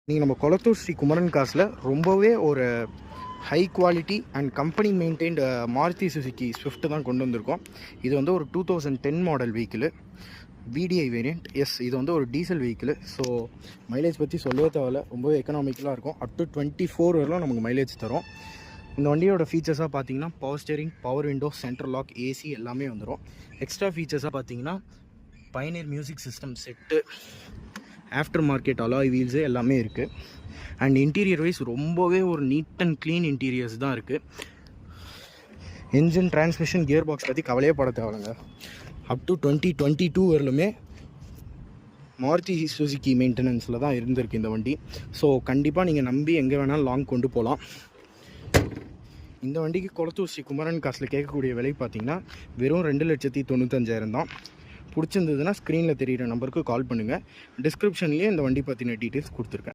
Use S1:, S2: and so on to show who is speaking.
S1: நீங்கள் நம்ம கொளத்தூர் ஸ்ரீ குமரன் காசில் ரொம்பவே ஒரு high quality and company maintained Maruti Suzuki Swift தான் கொண்டு வந்திருக்கோம். இது வந்து ஒரு 2010 model vehicle, VDI variant. Yes, இது வந்து ஒரு டீசல் வெஹிக்கிள். ஸோ மைலேஜ் பற்றி சொல்லவே தேவையில்ல, ரொம்பவே எக்கனாமிக்கலாக இருக்கும். அப் டு 24 வரலாம் நமக்கு மைலேஜ் தரும். இந்த வண்டியோட ஃபீச்சர்ஸாக பார்த்தீங்கன்னா power steering, power window, central lock, AC எல்லாமே வந்துடும். எக்ஸ்ட்ரா ஃபீச்சர்ஸாக பார்த்தீங்கன்னா Pioneer music system set, aftermarket alloy wheels எல்லாமே இருக்குது. அண்ட் இன்டீரியர் வைஸ் ரொம்பவே ஒரு நீட் அண்ட் க்ளீன் இன்டீரியர்ஸ் தான் இருக்குது. என்ஜின், டிரான்ஸ்மிஷன், கியர் பாக்ஸ் பற்றி கவலையே பட தேவைங்க. அப் டு 2022 வரலுமே மாருதி சுசுக்கி மெயின்டெனன்ஸில் தான் இருந்திருக்கு இந்த வண்டி. ஸோ கண்டிப்பாக நீங்கள் நம்பி எங்கே வேணாலும் லாங் கொண்டு போகலாம். இந்த வண்டிக்கு கொளத்தூர் ஸ்ரீ குமரன் காசில் கேட்கக்கூடிய விலை பார்த்தீங்கன்னா வெறும் 2,95,000 தான். பிடிச்சிருந்ததுன்னா ஸ்க்ரீனில் தெரிகிற நம்பருக்கு கால் பண்ணுங்கள். டிஸ்கிரிப்ஷன்லேயே இந்த வண்டி பற்றின டீட்டெயில்ஸ் கொடுத்துருக்கேன்.